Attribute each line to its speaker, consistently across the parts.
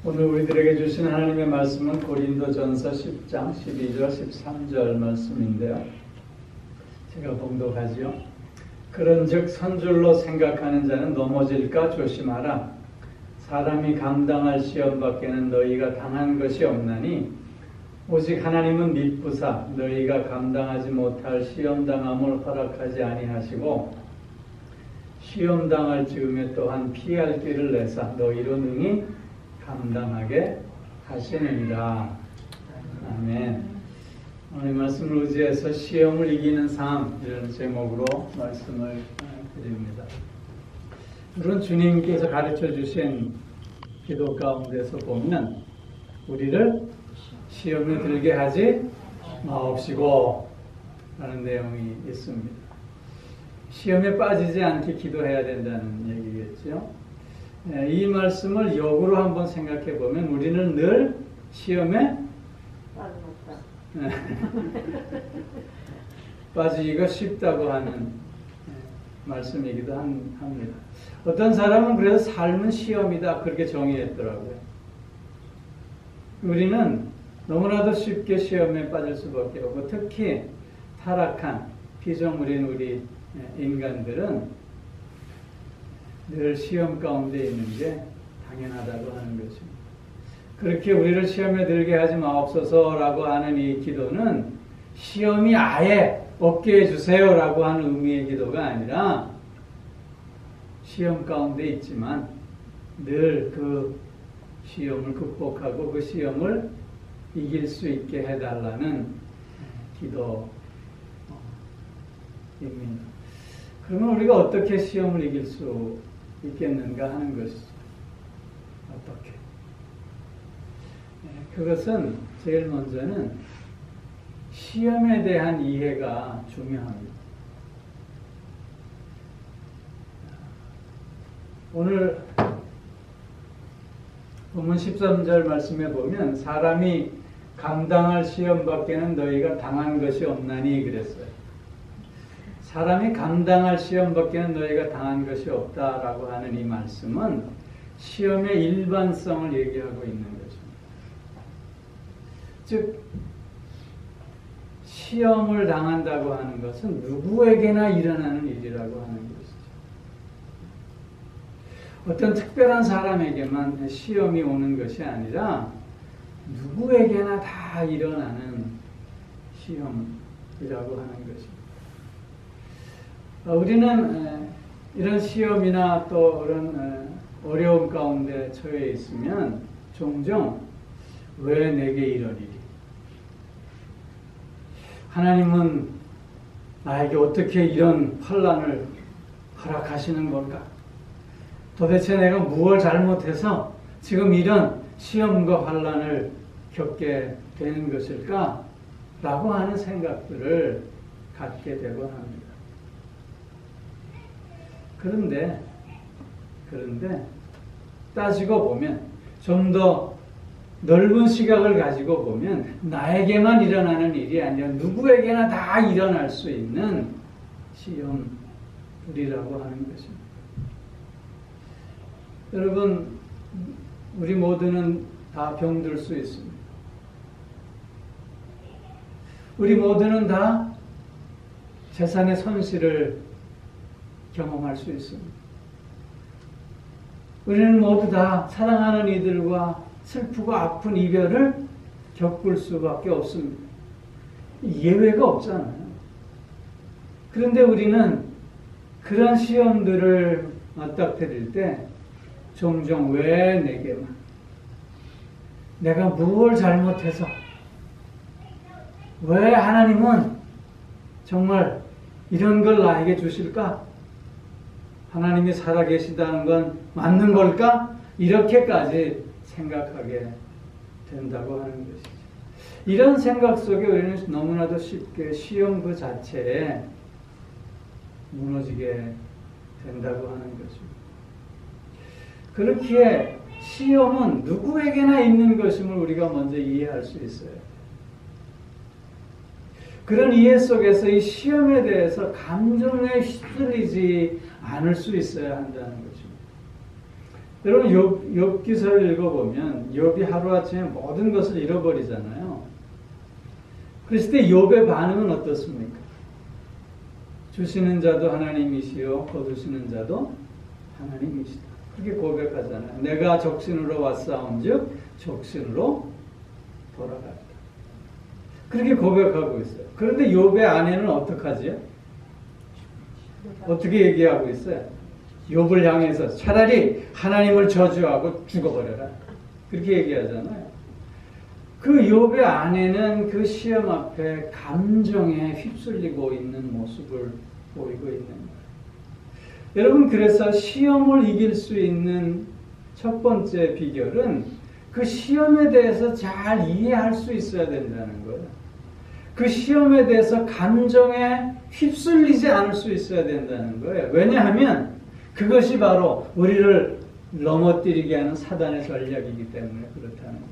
Speaker 1: 오늘 우리들에게 주신 하나님의 말씀은 고린도전서 10장 12절 13절 말씀인데요. 제가 봉독하지요. 그런즉 선줄로 생각하는 자는 넘어질까 조심하라. 사람이 감당할 시험 밖에는 너희가 당한 것이 없나니 오직 하나님은 미쁘사 너희가 감당하지 못할 시험 당함을 허락하지 아니하시고 시험 당할 즈음에 또한 피할 길을 내사 너희로 능히 감당하게 하시느니라. 아멘. 오늘 말씀을 의지해서 시험을 이기는 삶, 이런 제목으로 말씀을 드립니다. 물론 주님께서 가르쳐 주신 기도 가운데서 보면 우리를 시험에 들게 하지 마옵시고 라는 내용이 있습니다. 시험에 빠지지 않게 기도해야 된다는 얘기겠죠. 이 말씀을 역으로 한번 생각해 보면 우리는 늘 시험에 빠지기가 쉽다고 하는 말씀이기도 합니다. 어떤 사람은 그래서 삶은 시험이다 그렇게 정의했더라고요. 우리는 너무나도 쉽게 시험에 빠질 수밖에 없고 특히 타락한 피조물인 우리 인간들은 늘 시험 가운데 있는 게 당연하다고 하는 것입니다. 그렇게 우리를 시험에 들게 하지 마옵소서라고 하는 이 기도는 시험이 아예 없게 해주세요라고 하는 의미의 기도가 아니라 시험 가운데 있지만 늘 그 시험을 극복하고 그 시험을 이길 수 있게 해달라는 기도입니다. 그러면 우리가 어떻게 시험을 이길 수 있겠는가 하는 것이죠. 어떻게? 그것은 제일 먼저는 시험에 대한 이해가 중요합니다. 오늘 본문 13절 말씀에 보면 사람이 감당할 시험 밖에는 너희가 당한 것이 없나니 그랬어요. 사람이 감당할 시험 밖에는 너희가 당한 것이 없다라고 하는 이 말씀은 시험의 일반성을 얘기하고 있는 것입니다. 즉 시험을 당한다고 하는 것은 누구에게나 일어나는 일이라고 하는 것이죠. 어떤 특별한 사람에게만 시험이 오는 것이 아니라 누구에게나 다 일어나는 시험이라고 하는 것입니다. 우리는 이런 시험이나 또 그런 어려움 가운데 처해 있으면 종종 왜 내게 이런 일이? 하나님은 나에게 어떻게 이런 환난을 허락하시는 건가? 도대체 내가 무엇을 잘못해서 지금 이런 시험과 환난을 겪게 되는 것일까? 라고 하는 생각들을 갖게 되곤 합니다. 그런데 따지고 보면 좀 더 넓은 시각을 가지고 보면 나에게만 일어나는 일이 아니라 누구에게나 다 일어날 수 있는 시험이라고 하는 것입니다. 여러분, 우리 모두는 다 병들 수 있습니다. 우리 모두는 다 재산의 손실을 경험할 수 있습니다. 우리는 모두 다 사랑하는 이들과 슬프고 아픈 이별을 겪을 수밖에 없습니다. 예외가 없잖아요. 그런데 우리는 그런 시험들을 맞닥뜨릴 때 종종 왜 내게만? 내가 무엇을 잘못해서? 왜 하나님은 정말 이런 걸 나에게 주실까? 하나님이 살아계시다는 건 맞는 걸까? 이렇게까지 생각하게 된다고 하는 것이죠. 이런 생각 속에 우리는 너무나도 쉽게 시험 그 자체에 무너지게 된다고 하는 것입니다. 그렇기에 시험은 누구에게나 있는 것임을 우리가 먼저 이해할 수 있어요. 그런 이해 속에서 이 시험에 대해서 감정에 휩쓸리지 않을 수 있어야 한다는 것입니다. 여러분 욥 기서를 읽어보면 욥이 하루아침에 모든 것을 잃어버리잖아요. 그랬을 때 욥의 반응은 어떻습니까? 주시는 자도 하나님이시요 거두시는 자도 하나님이시다. 그렇게 고백하잖아요. 내가 적신으로 왔사온즉 적신으로 돌아갔다. 그렇게 고백하고 있어요. 그런데 욥의 아내는 어떡하지요? 어떻게 얘기하고 있어요? 욥을 향해서 차라리 하나님을 저주하고 죽어버려라. 그렇게 얘기하잖아요. 그 욥의 아내는 그 시험 앞에 감정에 휩쓸리고 있는 모습을 보이고 있는 거예요. 여러분, 그래서 시험을 이길 수 있는 첫 번째 비결은 그 시험에 대해서 잘 이해할 수 있어야 된다는 거예요. 그 시험에 대해서 감정에 휩쓸리지 않을 수 있어야 된다는 거예요. 왜냐하면 그것이 바로 우리를 넘어뜨리게 하는 사단의 전략이기 때문에 그렇다는 거예요.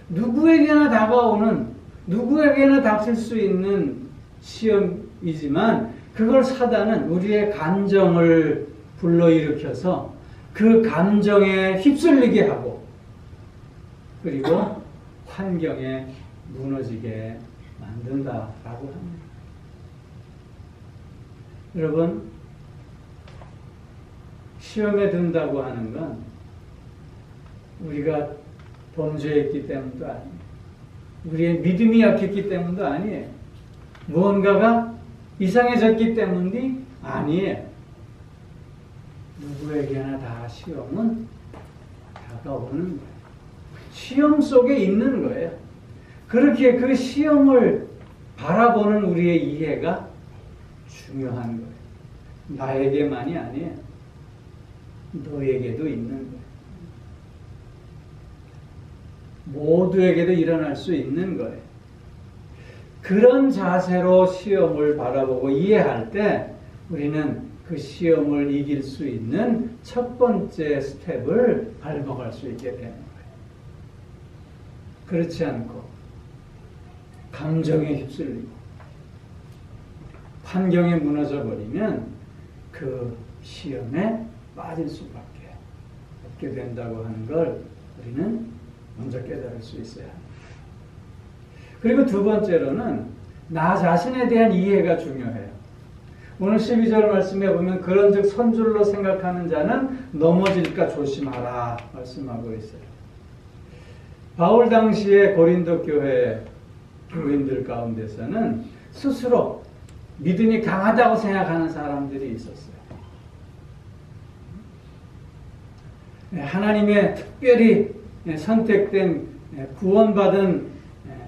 Speaker 1: 누구에게나 다가오는, 누구에게나 닥칠 수 있는 시험이지만 그걸 사단은 우리의 감정을 불러일으켜서 그 감정에 휩쓸리게 하고 그리고 환경에 무너지게 만든다라고 합니다. 여러분, 시험에 든다고 하는 건 우리가 범죄했기 때문도 아니에요. 우리의 믿음이 약했기 때문도 아니에요. 무언가가 이상해졌기 때문이 아니에요. 누구에게나 다 시험은 다가오는 거예요. 시험 속에 있는 거예요. 그렇게 그 시험을 바라보는 우리의 이해가 중요한 거예요. 나에게만이 아니에요. 너에게도 있는 거예요. 모두에게도 일어날 수 있는 거예요. 그런 자세로 시험을 바라보고 이해할 때 우리는 그 시험을 이길 수 있는 첫 번째 스텝을 밟아갈 수 있게 되는 거예요. 그렇지 않고 감정에 휩쓸리고 환경에 무너져 버리면 그 시험에 빠질 수밖에 없게 된다고 하는 걸 우리는 먼저 깨달을 수 있어야 합니다. 그리고 두 번째로는 나 자신에 대한 이해가 중요해요. 오늘 12절 말씀에 보면 그런즉 선줄로 생각하는 자는 넘어질까 조심하라 말씀하고 있어요. 바울 당시에 고린도 교회 교인들 가운데서는 스스로 믿음이 강하다고 생각하는 사람들이 있었어요. 하나님의 특별히 선택된 구원받은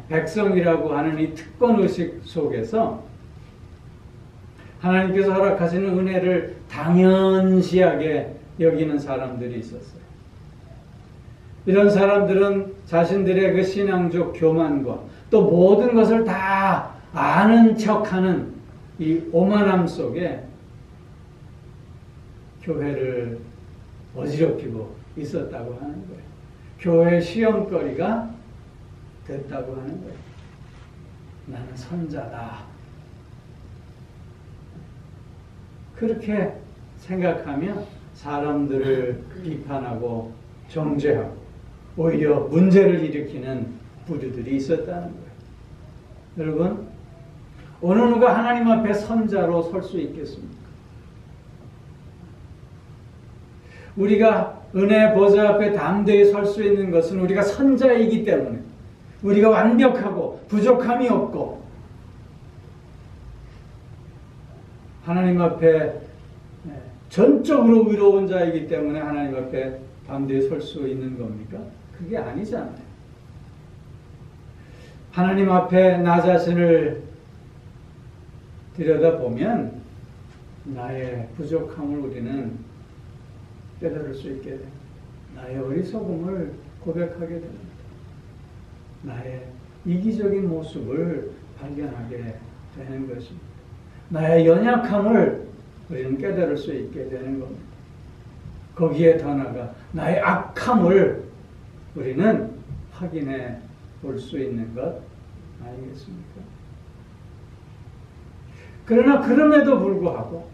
Speaker 1: 백성이라고 하는 이 특권의식 속에서 하나님께서 허락하시는 은혜를 당연시하게 여기는 사람들이 있었어요. 이런 사람들은 자신들의 그 신앙적 교만과 또 모든 것을 다 아는 척하는 이 오만함 속에 교회를 어지럽히고 있었다고 하는 거예요. 교회 시험거리가 됐다고 하는 거예요. 나는 선자다. 그렇게 생각하며 사람들을 비판하고 정죄하고 오히려 문제를 일으키는 부류들이 있었다는 거예요. 여러분, 어느 누가 하나님 앞에 선자로 설 수 있겠습니까? 우리가 은혜 보좌 앞에 담대히 설 수 있는 것은 우리가 선자이기 때문에 우리가 완벽하고 부족함이 없고 하나님 앞에 전적으로 의로운 자이기 때문에 하나님 앞에 담대히 설 수 있는 겁니까? 그게 아니잖아요. 하나님 앞에 나 자신을 들여다보면 나의 부족함을 우리는 깨달을 수 있게 됩니다. 나의 어리석음을 고백하게 됩니다. 나의 이기적인 모습을 발견하게 되는 것입니다. 나의 연약함을 우리는 깨달을 수 있게 되는 겁니다. 거기에 더 나아가 나의 악함을 우리는 확인해 볼 수 있는 것 아니겠습니까? 그러나 그럼에도 불구하고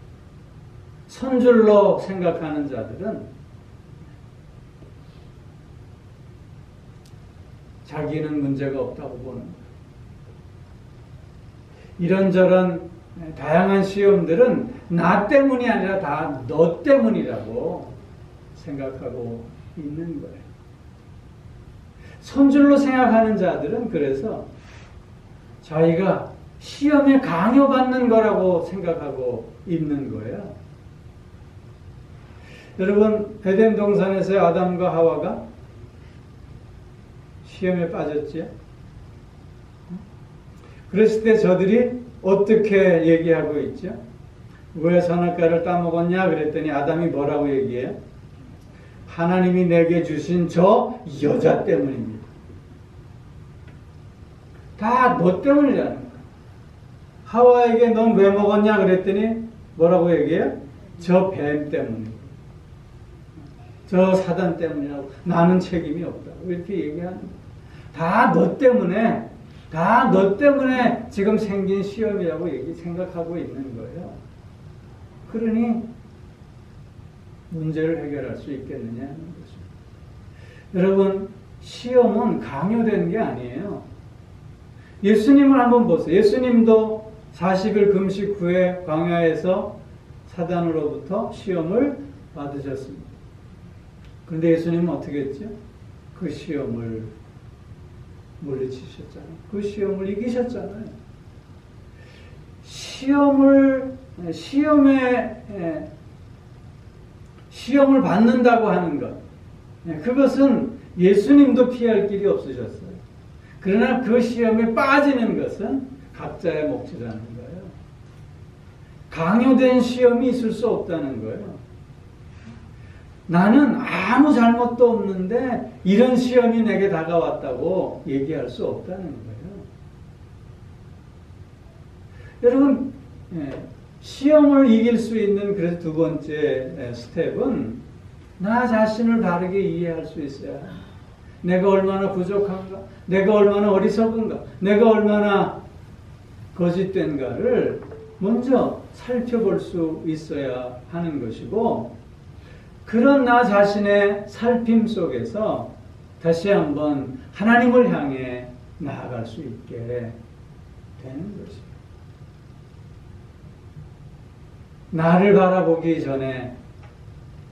Speaker 1: 선줄로 생각하는 자들은 자기는 문제가 없다고 보는 거예요. 이런저런 다양한 시험들은 나 때문이 아니라 다 너 때문이라고 생각하고 있는 거예요. 선줄로 생각하는 자들은 그래서 자기가 시험에 강요받는 거라고 생각하고 있는 거예요. 여러분, 에덴 동산에서 아담과 하와가 시험에 빠졌지요? 그랬을 때 저들이 어떻게 얘기하고 있죠? 왜 선악과를 따먹었냐? 그랬더니 아담이 뭐라고 얘기해요? 하나님이 내게 주신 저 여자 때문입니다. 다 너 때문이라는 거야. 하와에게 넌 왜 먹었냐? 그랬더니 뭐라고 얘기해요? 저 뱀 때문이고, 저 사단 때문이라고. 나는 책임이 없다고 이렇게 얘기하는 거야. 다 너 때문에, 다 너 때문에 지금 생긴 시험이라고 생각하고 있는 거예요. 그러니 문제를 해결할 수 있겠느냐 하는 거죠. 여러분, 시험은 강요된 게 아니에요. 예수님을 한번 보세요. 예수님도 40일 금식 후에 광야에서 사단으로부터 시험을 받으셨습니다. 그런데 예수님은 어떻게 했죠? 그 시험을 물리치셨잖아요. 그 시험을 이기셨잖아요. 시험을 받는다고 하는 것, 그것은 예수님도 피할 길이 없으셨어요. 그러나 그 시험에 빠지는 것은 각자의 몫이라는 거예요. 강요된 시험이 있을 수 없다는 거예요. 나는 아무 잘못도 없는데 이런 시험이 내게 다가왔다고 얘기할 수 없다는 거예요. 여러분, 시험을 이길 수 있는 그래서 두 번째 스텝은 나 자신을 바르게 이해할 수 있어야 합니다. 내가 얼마나 부족한가? 내가 얼마나 어리석은가? 내가 얼마나 거짓된가를 먼저 살펴볼 수 있어야 하는 것이고, 그런 나 자신의 살핌 속에서 다시 한번 하나님을 향해 나아갈 수 있게 되는 것입니다. 나를 바라보기 전에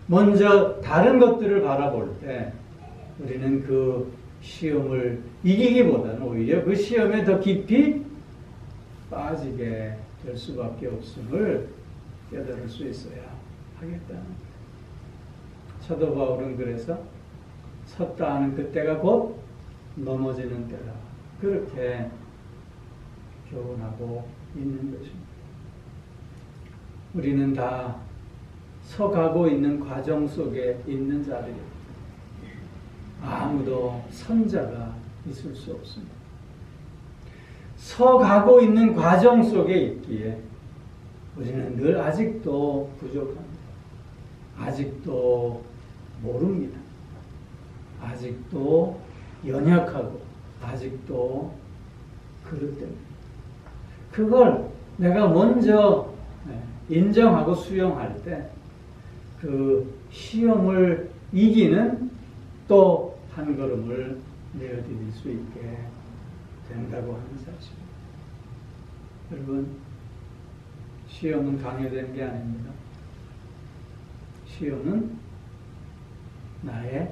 Speaker 1: 먼저 다른 것들을 바라볼 때 우리는 그 시험을 이기기보다는 오히려 그 시험에 더 깊이 빠지게 될 수밖에 없음을 깨달을 수 있어야 하겠다는 거예요. 사도 바울은 그래서 섰다 하는 그때가 곧 넘어지는 때다, 그렇게 교훈하고 있는 것입니다. 우리는 다 서가고 있는 과정 속에 있는 자들입니다. 아무도 선자가 있을 수 없습니다. 서가고 있는 과정 속에 있기에 우리는 늘 아직도 부족합니다. 아직도 모릅니다. 아직도 연약하고 아직도 그릇됩니다. 그걸 내가 먼저 인정하고 수용할 때 그 시험을 이기는 또 한 걸음을 내어드릴 수 있게 된다고 하는 사실입니다. 여러분, 시험은 강요된 게 아닙니다. 시험은 나의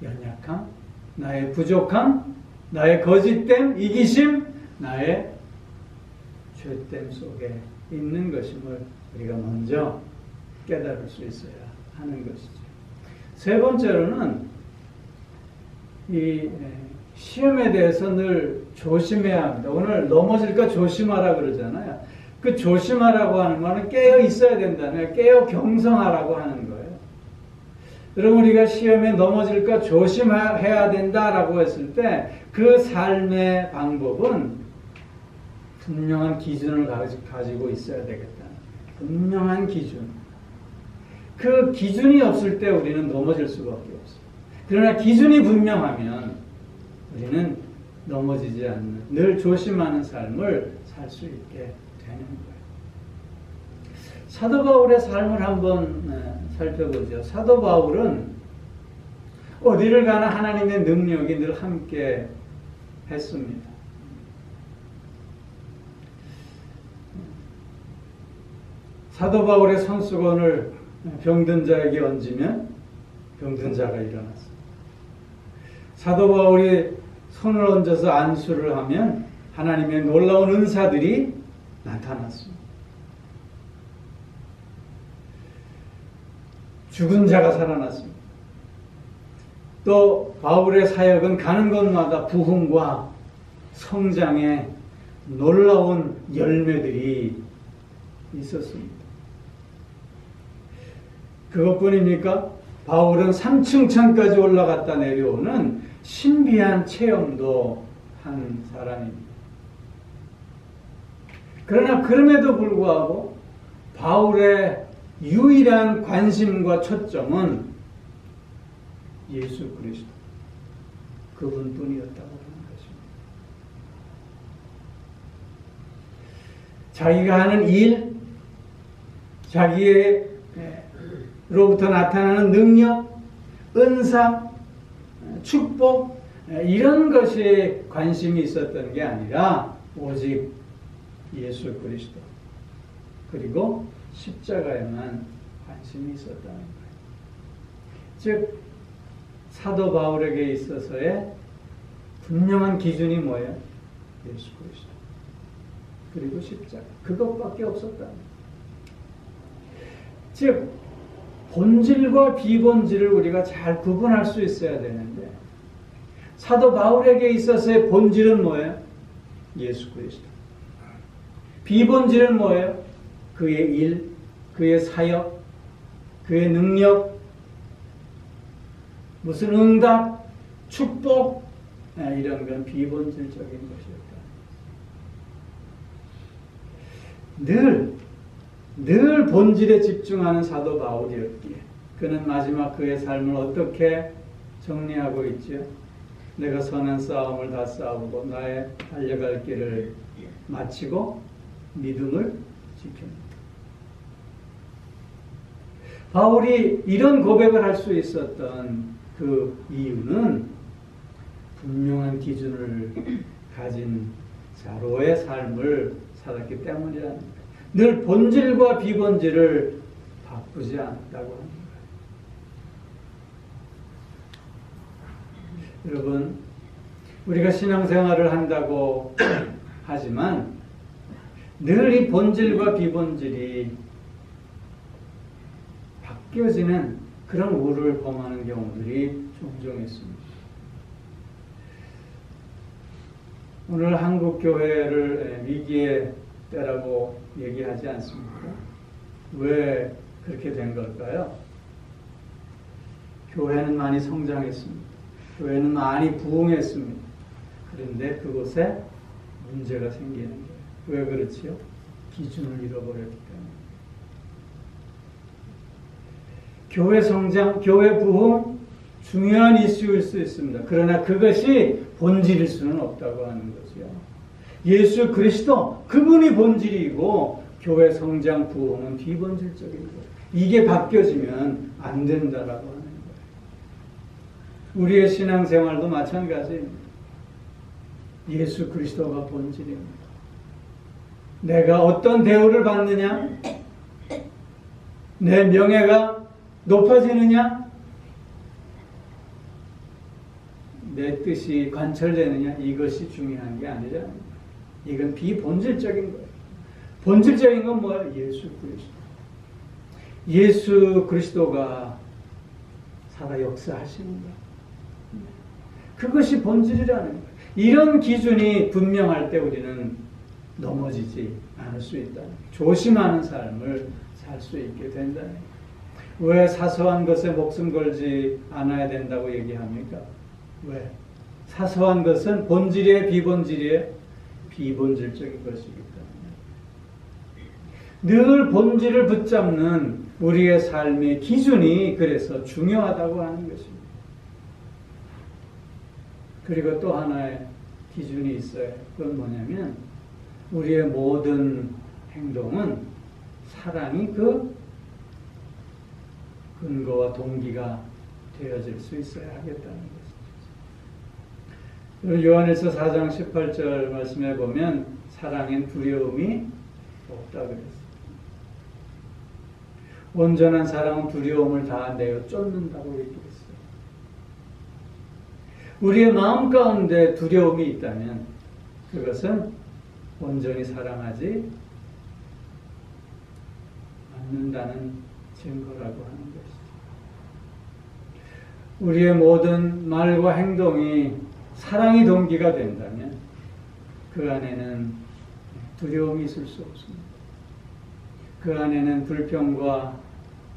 Speaker 1: 연약함, 나의 부족함, 나의 거짓됨, 이기심, 나의 죄됨 속에 있는 것임을 우리가 먼저 깨달을 수 있어야 하는 것이죠. 세 번째로는 이 시험에 대해서 늘 조심해야 합니다. 오늘 넘어질까 조심하라 그러잖아요. 그 조심하라고 하는 거는 깨어 있어야 된다는, 깨어 경성하라고 하는 거예요. 여러분, 우리가 시험에 넘어질까 조심해야 된다라고 했을 때 그 삶의 방법은 분명한 기준을 가지고 있어야 되겠다. 분명한 기준. 그 기준이 없을 때 우리는 넘어질 수밖에 없어요. 그러나 기준이 분명하면 우리는 넘어지지 않는, 늘 조심하는 삶을 살 수 있게 되는 거예요. 사도 바울의 삶을 한번 살펴보죠. 사도 바울은 어디를 가나 하나님의 능력이 늘 함께 했습니다. 사도 바울의 손수건을 병든 자에게 얹으면 병든 자가 일어났습니다. 사도 바울이 손을 얹어서 안수를 하면 하나님의 놀라운 은사들이 나타났습니다. 죽은 자가 살아났습니다. 또 바울의 사역은 가는 곳마다 부흥과 성장의 놀라운 열매들이 있었습니다. 그것뿐입니까? 바울은 3층 천까지 올라갔다 내려오는 신비한 체험도 한 사람입니다. 그러나 그럼에도 불구하고 바울의 유일한 관심과 초점은 예수 그리스도 그분뿐이었다고 하는 것입니다. 자기가 하는 일, 자기로부터 나타나는 능력, 은사, 축복 이런 것에 관심이 있었던 게 아니라 오직 예수 그리스도 그리고 십자가에만 관심이 있었다는 거예요. 즉 사도 바울에게 있어서의 분명한 기준이 뭐예요? 예수 그리스도 그리고 십자가 그것밖에 없었다는 거예요. 즉 본질과 비본질을 우리가 잘 구분할 수 있어야 되는데 사도 바울에게 있어서의 본질은 뭐예요? 예수 그리스도. 비본질은 뭐예요? 그의 일, 그의 사역, 그의 능력, 무슨 응답, 축복 이런 건 비본질적인 것이었다. 늘 본질에 집중하는 사도 바울이었기에 그는 마지막 그의 삶을 어떻게 정리하고 있죠? 내가 선한 싸움을 다 싸우고 나의 달려갈 길을 마치고 믿음을 지킵니다. 바울이 이런 고백을 할 수 있었던 그 이유는 분명한 기준을 가진 자로의 삶을 살았기 때문이라는 거예요. 늘 본질과 비본질을 바꾸지 않았다고 하는 거예요. 여러분, 우리가 신앙생활을 한다고 하지만 늘 이 본질과 비본질이 바뀌어지는 그런 우를 범하는 경우들이 종종 있습니다. 오늘 한국 교회를 위기의 때라고 얘기하지 않습니까? 왜 그렇게 된 걸까요? 교회는 많이 성장했습니다. 교회는 많이 부흥했습니다. 그런데 그곳에 문제가 생기는 거예요. 왜 그렇지요? 기준을 잃어버렸기 때문에. 교회 성장, 교회 부흥 중요한 이슈일 수 있습니다. 그러나 그것이 본질일 수는 없다고 하는 거죠. 예수 그리스도 그분이 본질이고 교회 성장 부흥은 비본질적인 거예요. 이게 바뀌어지면 안 된다라고 하는 거예요. 우리의 신앙생활도 마찬가지입니다. 예수 그리스도가 본질입니다. 내가 어떤 대우를 받느냐? 내 명예가 높아지느냐? 내 뜻이 관철되느냐? 이것이 중요한 게 아니라 이건 비본질적인 거예요. 본질적인 건 뭐예요? 예수 그리스도. 예수 그리스도가 살아 역사하시는 거예요. 그것이 본질이라는 거예요. 이런 기준이 분명할 때 우리는 넘어지지 않을 수 있다. 조심하는 삶을 살 수 있게 된다는 거예요. 왜 사소한 것에 목숨 걸지 않아야 된다고 얘기합니까? 왜? 사소한 것은 본질이에요, 비본질이에요? 비본질적인 것이기 때문에. 늘 본질을 붙잡는 우리의 삶의 기준이 그래서 중요하다고 하는 것입니다. 그리고 또 하나의 기준이 있어요. 그건 뭐냐면 우리의 모든 행동은 사랑이 그 근거와 동기가 되어질 수 있어야 하겠다는 것이죠. 요한일서 4장 18절 말씀에 보면 사랑엔 두려움이 없다 그랬어요. 온전한 사랑은 두려움을 다 내어 쫓는다고 얘기했어요. 우리의 마음 가운데 두려움이 있다면 그것은 온전히 사랑하지 않는다는 증거라고 하는 것이죠. 우리의 모든 말과 행동이 사랑이 동기가 된다면 그 안에는 두려움이 있을 수 없습니다. 그 안에는 불평과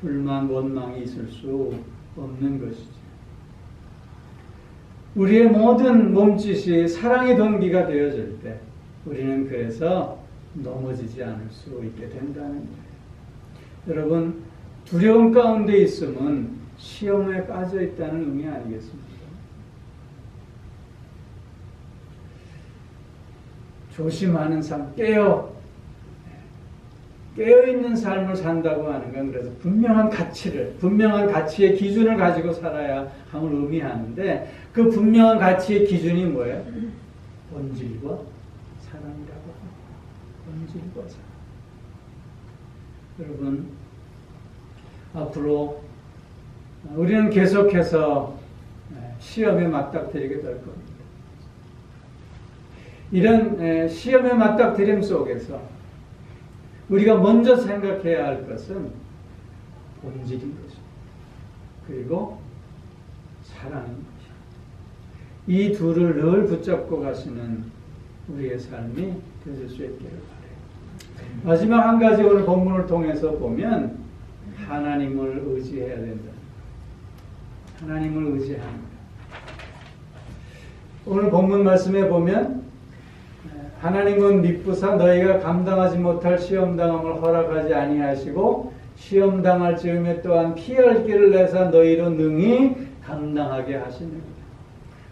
Speaker 1: 불만, 원망이 있을 수 없는 것이죠. 우리의 모든 몸짓이 사랑의 동기가 되어질 때 우리는 그래서 넘어지지 않을 수 있게 된다는 거예요. 여러분, 두려움 가운데 있음은 시험에 빠져 있다는 의미 아니겠습니까? 조심하는 삶, 깨어있는 삶을 산다고 하는 건 그래서 분명한 가치의 기준을 가지고 살아야 함을 의미하는데 그 분명한 가치의 기준이 뭐예요? 본질과 사랑이라고 합니다. 본질과 사랑. 여러분, 앞으로 우리는 계속해서 시험에 맞닥뜨리게 될 겁니다. 이런 시험의 맞닥뜨림 속에서 우리가 먼저 생각해야 할 것은 본질인 것입니다. 그리고 사랑인 것입니다. 이 둘을 늘 붙잡고 가시는 우리의 삶이 되실 수 있기를 바라요. 마지막 한 가지 오늘 본문을 통해서 보면 하나님을 의지해야 된다. 하나님을 의지합니다. 오늘 본문 말씀에 보면 하나님은 미쁘사 너희가 감당하지 못할 시험당함을 허락하지 아니하시고 시험당할 즈음에 또한 피할 길을 내사 너희로 능히 감당하게 하시느니라.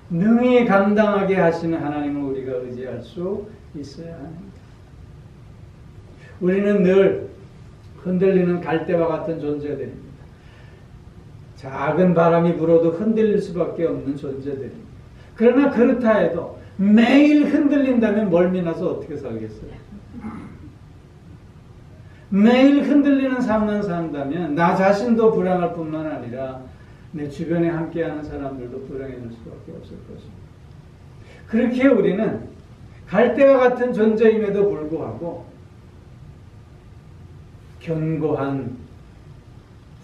Speaker 1: 능히 감당하게 하시는 하나님을 우리가 의지할 수 있어야 합니다. 우리는 늘 흔들리는 갈대와 같은 존재들입니다. 작은 바람이 불어도 흔들릴 수밖에 없는 존재들입니다. 그러나 그렇다 해도 매일 흔들린다면 멀미나서 어떻게 살겠어요? 매일 흔들리는 삶만 산다면 나 자신도 불행할 뿐만 아니라 내 주변에 함께하는 사람들도 불행해질 수밖에 없을 것입니다. 그렇게 우리는 갈대와 같은 존재임에도 불구하고 견고한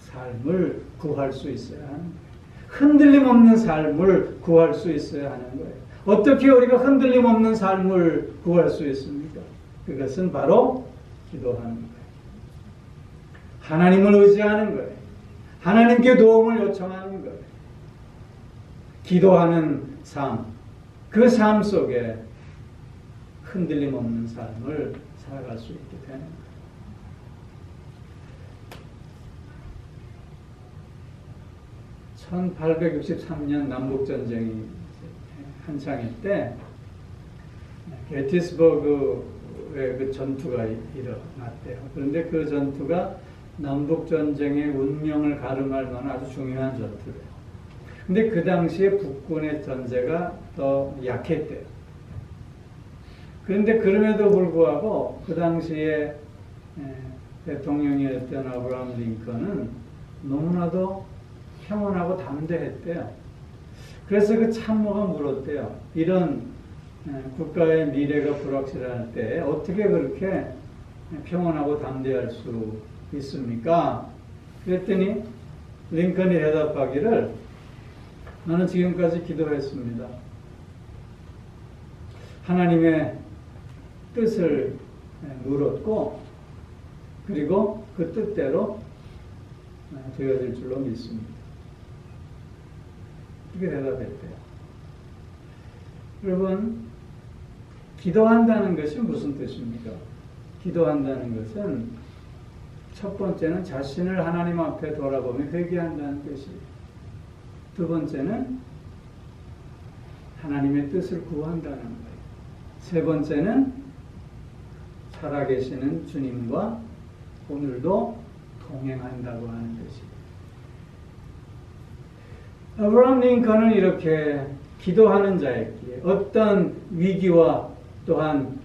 Speaker 1: 삶을 구할 수 있어야 하는 거예요. 흔들림 없는 삶을 구할 수 있어야 하는 거예요. 어떻게 우리가 흔들림 없는 삶을 구할 수 있습니까? 그것은 바로 기도하는 거예요. 하나님을 의지하는 거예요. 하나님께 도움을 요청하는 거예요. 기도하는 삶, 그 삶 속에 흔들림 없는 삶을 살아갈 수 있게 되는 거예요. 1863년 남북전쟁이 한창일 때 게티스버그의 그 전투가 일어났대요. 그런데 그 전투가 남북전쟁의 운명을 가름할 만한 아주 중요한 전투래요. 근데 그 당시에 북군의 전제가 더 약했대요. 그런데 그럼에도 불구하고 그 당시에 대통령이었던 아브라함 링컨은 너무나도 평온하고 담대했대요. 그래서 그 참모가 물었대요. 이런 국가의 미래가 불확실할 때 어떻게 그렇게 평온하고 담대할 수 있습니까? 그랬더니 링컨이 대답하기를 나는 지금까지 기도했습니다. 하나님의 뜻을 물었고 그리고 그 뜻대로 되어질 줄로 믿습니다. 이렇게 대답했대요. 여러분, 기도한다는 것이 무슨 뜻입니까? 기도한다는 것은 첫 번째는 자신을 하나님 앞에 돌아보며 회개한다는 뜻이에요. 두 번째는 하나님의 뜻을 구한다는 거예요. 세 번째는 살아계시는 주님과 오늘도 동행한다고 하는 것입니다. 아브라함 링컨은 이렇게 기도하는 자였기에 어떤 위기와 또한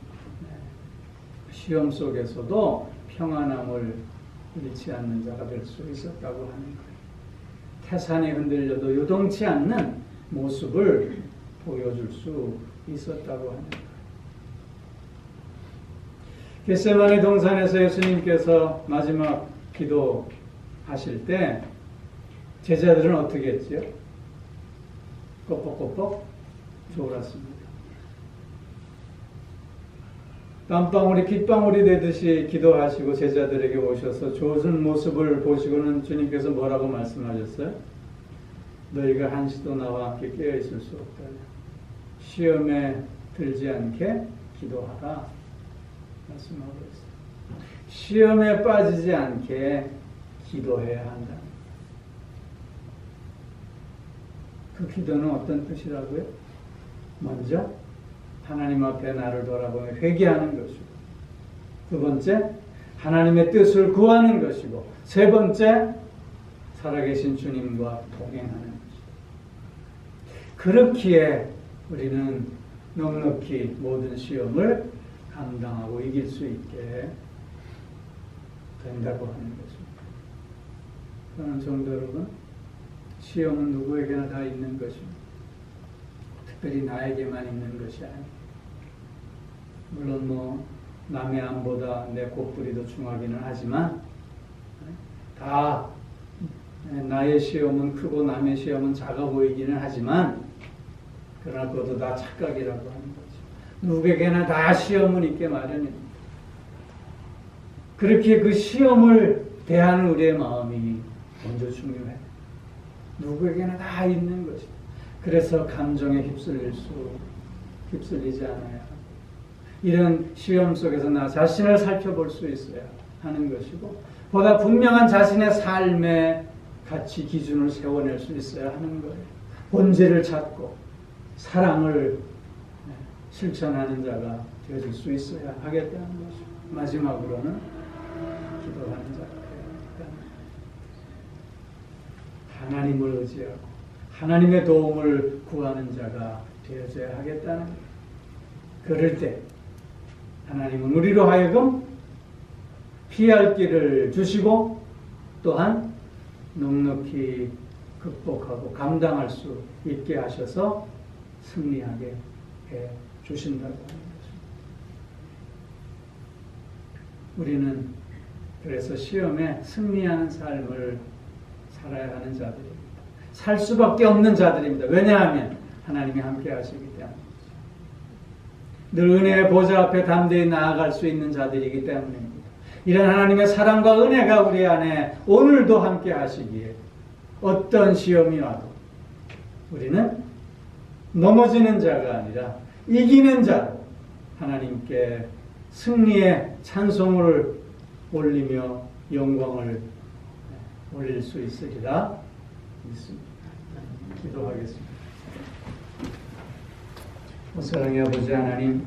Speaker 1: 시험 속에서도 평안함을 잃지 않는 자가 될 수 있었다고 하는 거예요. 태산이 흔들려도 요동치 않는 모습을 보여줄 수 있었다고 하는 거예요. 겟세마네 동산에서 예수님께서 마지막 기도하실 때 제자들은 어떻게 했지요? 꼬뻑꼬뻑 졸았습니다. 땀방울이 빗방울이 되듯이 기도하시고 제자들에게 오셔서 좋은 모습을 보시고는 주님께서 뭐라고 말씀하셨어요? 너희가 한시도 나와 함께 깨어있을 수 없다. 시험에 들지 않게 기도하라 말씀하고 있어요. 시험에 빠지지 않게 기도해야 한다. 그 기도는 어떤 뜻이라고요? 먼저 하나님 앞에 나를 돌아보며 회개하는 것이고, 두 번째 하나님의 뜻을 구하는 것이고, 세 번째 살아계신 주님과 동행하는 것이고. 그렇기에 우리는 넉넉히 모든 시험을 감당하고 이길 수 있게 된다고 하는 것입니다. 그러는 성도 여러분, 시험은 누구에게나 다 있는 것입니다. 특별히 나에게만 있는 것이 아니에요. 물론 남의 암보다 내 꽃뿌리 더 중하기는 하지만 다 나의 시험은 크고 남의 시험은 작아 보이기는 하지만 그러나 그것도 다 착각이라고 하는 거죠. 누구에게나 다 시험은 있게 마련입니다. 그렇게 그 시험을 대하는 우리의 마음이 먼저 중요해요. 누구에게나 다 있는 것이다. 그래서 감정에 휩쓸리지 않아야 하고, 이런 시험 속에서 나 자신을 살펴볼 수 있어야 하는 것이고, 보다 분명한 자신의 삶의 가치 기준을 세워낼 수 있어야 하는 거예요. 본질을 찾고 사랑을 실천하는 자가 되어질 수 있어야 하겠다는 것이고, 마지막으로는 기도하는 자가 되어야 합니다. 하나님을 의지하고 하나님의 도움을 구하는 자가 되어져야 하겠다는 거예요. 그럴 때 하나님은 우리로 하여금 피할 길을 주시고 또한 넉넉히 극복하고 감당할 수 있게 하셔서 승리하게 해 주신다고 하는 것입니다. 우리는 그래서 시험에 승리하는 삶을 살아야 하는 자들입니다. 살 수밖에 없는 자들입니다. 왜냐하면 하나님이 함께 하시기 때문입니다. 늘 은혜의 보좌 앞에 담대히 나아갈 수 있는 자들이기 때문입니다. 이런 하나님의 사랑과 은혜가 우리 안에 오늘도 함께 하시기에 어떤 시험이 와도 우리는 넘어지는 자가 아니라 이기는 자로 하나님께 승리의 찬송을 올리며 영광을 올릴 수 있으리라 믿습니다. 기도하겠습니다. 사랑의 아버지 하나님,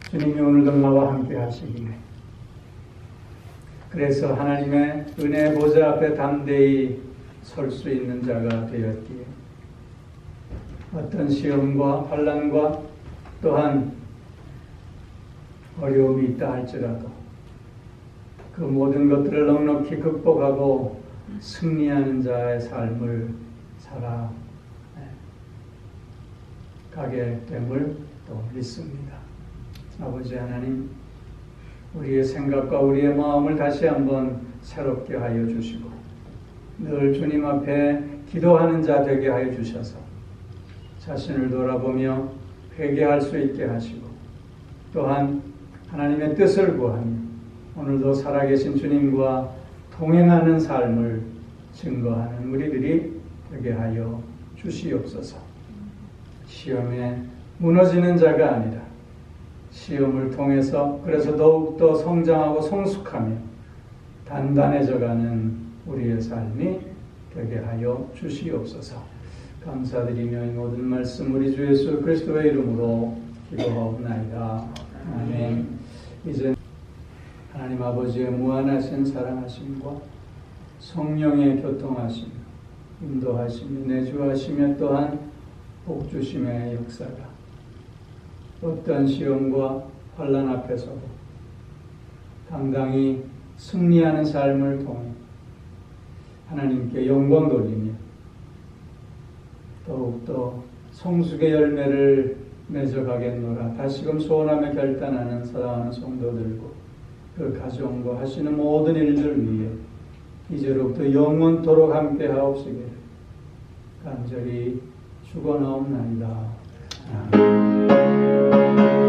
Speaker 1: 주님이 오늘도 나와 함께 하시기에 그래서 하나님의 은혜의 보좌 앞에 담대히 설 수 있는 자가 되었기에 어떤 시험과 환난과 또한 어려움이 있다 할지라도 그 모든 것들을 넉넉히 극복하고 승리하는 자의 삶을 살아가게 됨을 또 믿습니다. 아버지 하나님, 우리의 생각과 우리의 마음을 다시 한번 새롭게 하여 주시고 늘 주님 앞에 기도하는 자 되게 하여 주셔서 자신을 돌아보며 회개할 수 있게 하시고 또한 하나님의 뜻을 구하며 오늘도 살아계신 주님과 동행하는 삶을 증거하는 우리들이 되게 하여 주시옵소서. 시험에 무너지는 자가 아니라 시험을 통해서 그래서 더욱더 성장하고 성숙하며 단단해져가는 우리의 삶이 되게 하여 주시옵소서. 감사드리며 이 모든 말씀 우리 주 예수 그리스도의 이름으로 기도하옵나이다. 아멘. 이제 하나님 아버지의 무한하신 사랑하심과 성령의 교통하심, 인도하심이 내주하시며 또한 복주심의 역사가 어떠한 시험과 환난 앞에서도 당당히 승리하는 삶을 통해 하나님께 영광 돌리며 더욱더 성숙의 열매를 맺어가겠노라. 다시금 소원하며 결단하는 사랑하는 성도들과 그 가정과 하시는 모든 일들 위해 이제로부터 영원토록 함께 하옵시기를 간절히 축원하옵나이다. 아멘.